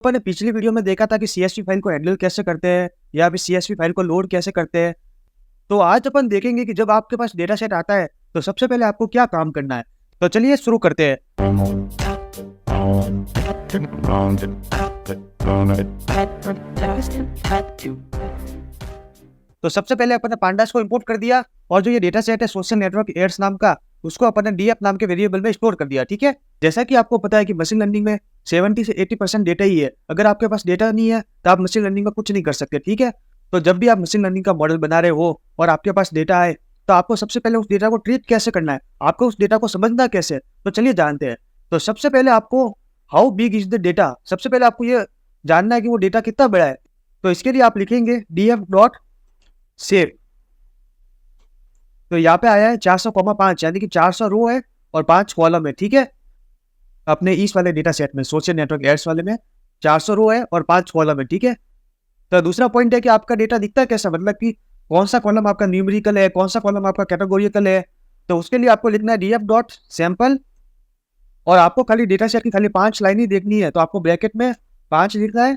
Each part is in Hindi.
अपन ने पिछली वीडियो में देखा था कि CSV फाइल को हैंडल कैसे करते हैं या फिर CSV फाइल को लोड कैसे करते हैं। तो आज अपन देखेंगे कि जब आपके पास डेटा सेट आता है तो सबसे पहले आपको क्या काम करना है। तो चलिए शुरू करते हैं। तो सबसे पहले अपन ने पांडास को इंपोर्ट कर दिया और जो ये डेटा सेट है सोशल नेटवर्क एड्स नाम का, उसको अपन ने डीएफ नाम के वेरिएबल में स्टोर कर दिया। ठीक है, जैसा कि आपको पता है कि मशीन लर्निंग में 70 से 80% डेटा ही है। अगर आपके पास डेटा नहीं है तो आप मशीन लर्निंग में कुछ नहीं कर सकते। ठीक है, तो जब भी आप मशीन लर्निंग का मॉडल बना रहे हो और आपके पास डेटा है तो आपको सबसे पहले उस डेटा को ट्रीट कैसे करना है, आपको उस डेटा को समझना कैसे, तो चलिए जानते हैं। तो सबसे पहले आपको how big is the data, सबसे पहले आपको ये जानना है कि वो डेटा कितना बड़ा है। तो इसके लिए आप लिखेंगे df डॉट सेव। तो यहाँ पे आया है 400,5, यानी कि 400 रो है और 5 कॉलम है। ठीक है, अपने इस वाले डेटा सेट में सोशल नेटवर्क एड्स वाले में 400 रो है और 5 कॉलम है। ठीक है, तो दूसरा पॉइंट है कि आपका डेटा दिखता है कैसा, मतलब कि कौन सा कॉलम आपका न्यूमेरिकल है, कौन सा कॉलम आपका कैटेगोरिकल है। तो उसके लिए आपको लिखना है df डॉट सैंपल और आपको खाली डेटा सेट की खाली 5 लाइनें देखनी है। तो आपको ब्रैकेट में 5 लिखना है।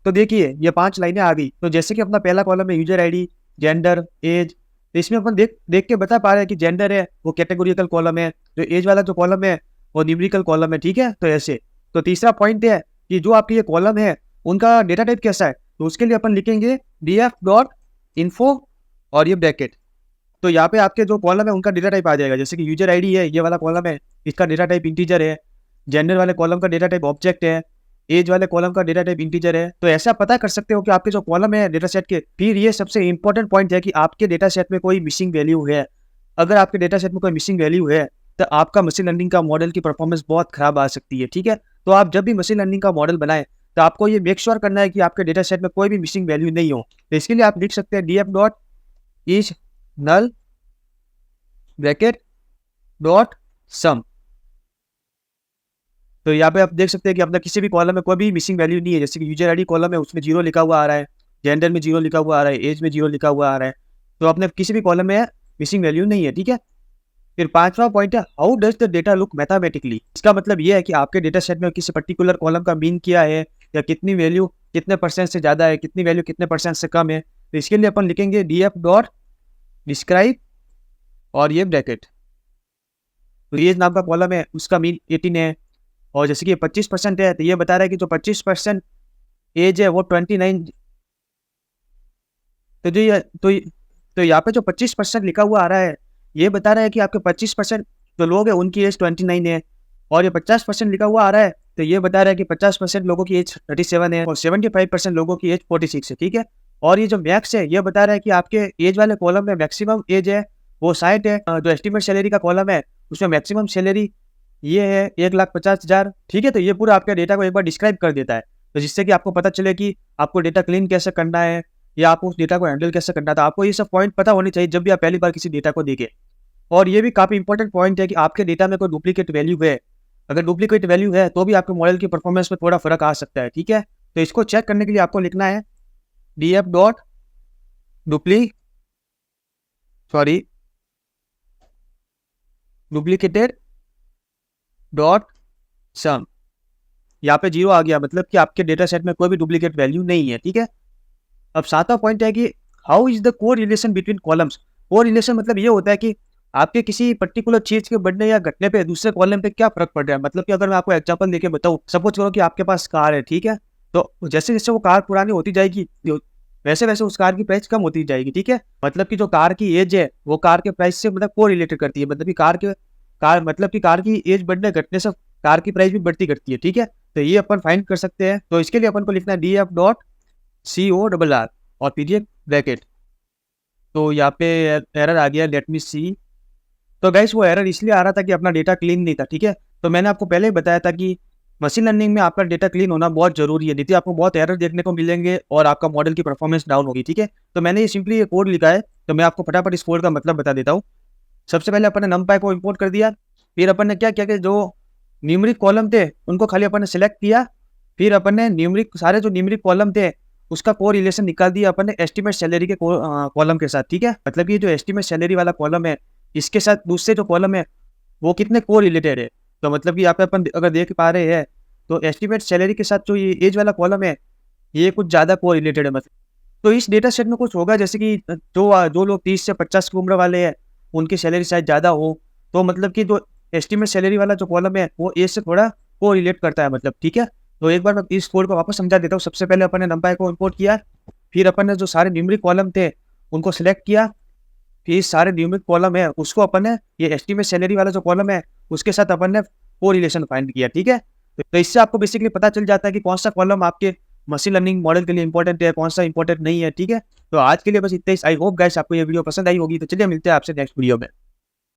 तो देखिए ये 5 लाइनें आ गई। तो जैसे कि अपना पहला कॉलम है यूजर आईडी, जेंडर, एज। तो इसमें अपन देख के बता पा रहे हैं कि जेंडर है वो कैटेगोरिकल कॉलम है, जो एज वाला जो कॉलम है वो न्यूमेरिकल कॉलम है। ठीक है, तो ऐसे। तो तीसरा पॉइंट है कि जो आपके ये कॉलम है उनका डेटा टाइप कैसा है। तो उसके लिए अपन लिखेंगे df डॉट इन्फो और ये ब्रैकेट। तो यहाँ पे आपके जो कॉलम है उनका डेटा टाइप आ जाएगा। जैसे कि यूजर आईडी है, ये वाला कॉलम है, इसका डेटा टाइप इंटीजर है। जेंडर वाले कॉलम का डेटा टाइप ऑब्जेक्ट है। एज वाले कॉलम का डेटा टाइप इंटीजर है। तो ऐसा पता कर सकते हो कि आपके जो कॉलम है डेटा सेट के। फिर ये सबसे इंपॉर्टेंट पॉइंट है कि आपके डेटा सेट में कोई मिसिंग वैल्यू है। अगर आपके डेटा सेट में कोई मिसिंग वैल्यू है तो आपका मशीन लर्निंग का मॉडल की परफॉर्मेंस बहुत खराब आ सकती है। ठीक है, तो आप जब भी मशीन लर्निंग का मॉडल बनाए तो आपको ये मेक श्योर करना है कि आपके डेटा सेट में कोई भी मिसिंग वैल्यू नहीं हो। तो इसके लिए आप लिख सकते हैं df dot is null bracket dot sum. तो यहाँ पे आप देख सकते हैं कि अपना किसी भी कॉलम में कोई भी मिसिंग वैल्यू नहीं है। जैसे कि यूजर आईडी कॉलम है उसमें 0 लिखा हुआ आ रहा है, जेंडर में 0 लिखा हुआ आ रहा है, एज में 0 लिखा हुआ आ रहा है। तो अपने किसी भी कॉलम में मिसिंग वैल्यू नहीं है। ठीक है, फिर पांचवा पॉइंट है how does the data look mathematically. इसका मतलब ये है कि आपके डेटा सेट में किसी पर्टिकुलर कॉलम का मीन क्या है या कितनी वैल्यू कितने परसेंट से ज़्यादा है, कितनी वैल्यू कितने परसेंट से कम है। तो इसके लिए अपन लिखेंगे df डॉट डिस्क्राइब और ये ब्रैकेट। तो एज नाम का कॉलम है उसका मीन 18 है और जैसे कि 25% है तो ये बता रहा है कि जो 25% एज है वो 29। तो जो ये तो यहाँ पे जो 25% लिखा हुआ आ रहा है ये बता रहा है कि आपके 25% जो लोग हैं उनकी एज 29 है। और ये 50% लिखा हुआ आ रहा है तो ये बता रहा है कि 50% लोगों की एज 37 है और 75% लोगों की एज 46 है। ठीक है, और ये जो मैक्स है ये बता रहा है कि आपके एज वाले कॉलम में मैक्सिमम एज है वो 60 है। जो एस्टिमेट सैलरी का कॉलम है उसमें मैक्सिमम सैलरी ये है 1,50,000। ठीक है, तो ये पूरा आपके डेटा को एक बार डिस्क्राइब कर देता है। तो जिससे कि आपको पता चले कि आपको डेटा क्लीन कैसे करना है या आपको उस डेटा को हैंडल कैसे करना था। आपको ये सब पॉइंट पता होने चाहिए जब भी आप पहली बार किसी डेटा को देखें। और ये भी काफ़ी इंपॉर्टेंट पॉइंट है कि आपके डेटा में कोई डुप्लीकेट वैल्यू है। अगर डुप्लीकेट वैल्यू है तो भी आपके मॉडल की परफॉर्मेंस में थोड़ा फर्क आ सकता है। ठीक है, तो इसको चेक करने के लिए आपको लिखना है df डॉट डुप्लीकेटेड डॉट सम। यहाँ पे 0 आ गया, मतलब कि आपके डेटा सेट में कोई भी डुप्लीकेट वैल्यू नहीं है। ठीक है, अब सातवां पॉइंट है कि हाउ इज द को रिलेशन बिटवीन कॉलम्स। को रिलेशन मतलब ये होता है कि आपके किसी पर्टिकुलर चीज के बढ़ने या घटने पे दूसरे कॉलम पे क्या फर्क पड़ रहा है। मतलब कि अगर मैं आपको एग्जांपल देके बताऊं, सपोज करो कि आपके पास कार है। ठीक है, तो जैसे जैसे वो कार पुरानी होती जाएगी वैसे वैसे उस कार की प्राइस कम होती जाएगी। ठीक है, मतलब कि जो कार की एज है वो कार के प्राइस से मतलब को रिलेटेड करती है। मतलब कि कार की एज बढ़ने घटने से कार की प्राइस भी बढ़ती घटती है। ठीक है, तो ये अपन फाइंड कर सकते हैं। तो इसके लिए अपन को लिखना है df डॉट CORR और पीरियड ब्रैकेट। तो यहाँ पे एरर आ गया, लेट मी सी। तो गाइस वो एरर इसलिए आ रहा था कि अपना डेटा क्लीन नहीं था। ठीक है, तो मैंने आपको पहले ही बताया था कि मशीन लर्निंग में आपका डेटा क्लीन होना बहुत जरूरी है, नहीं तो आपको बहुत एरर देखने को मिलेंगे और आपका मॉडल की परफॉर्मेंस डाउन होगी। ठीक है, तो मैंने ये सिंपली ये कोड लिखा है, तो मैं आपको फटाफट इस कोड का मतलब बता देता हूँ। सबसे पहले अपन ने numpy को इम्पोर्ट कर दिया। फिर अपन ने क्या किया कि जो न्यूमेरिक कॉलम थे उनको खाली अपन ने सिलेक्ट किया। फिर अपन ने सारे जो न्यूमेरिक कॉलम थे उसका को रिलेशन निकाल दिया अपन ने एस्टिमेट सैलरी के कॉलम के साथ। ठीक है, मतलब ये जो एस्टिमेट सैलरी वाला कॉलम है इसके साथ दूसरे जो कॉलम है वो कितने को रिलेटेड है। तो मतलब कि यहाँ पे अपन अगर देख पा रहे हैं तो एस्टिमेट सैलरी के साथ जो ये एज वाला कॉलम है, ये कुछ ज़्यादा को रिलेटेड है मतलब। तो इस डेटा सेट में कुछ होगा जैसे कि जो लोग 30 से 50 की उम्र वाले हैं, उनकी सैलरी शायद ज़्यादा हो, तो मतलब कि जो एस्टिमेट सैलरी वाला जो कॉलम है, वो एज से थोड़ा को रिलेट करता है मतलब, ठीक है। तो एक बार मैं इस कोड को वापस समझा देता हूँ। सबसे पहले अपन ने नंपाई को इम्पोर्ट किया, फिर अपन ने जो सारे न्यूमेरिक कॉलम थे, उनको सिलेक्ट किया, फिर इस सारे न्यूमेरिक कॉलम है, उसको अपन ने ये एस्टिमेट सैलरी वाला जो कॉलम है, उसके साथ अपन ने को रिलेशन फाइंड किया, ठीक है। तो इससे आपको बेसिकली पता चल जाता है कि कौन सा कॉलम आपके मशीन लर्निंग मॉडल के लिए इंपॉर्टेंट है, कौन सा इंपॉर्टेंट नहीं है, ठीक है। तो आज के लिए बस इतना ही। आई होप गाइस आपको ये वीडियो पसंद आई होगी। तो चलिए मिलते हैं आपसे नेक्स्ट वीडियो में।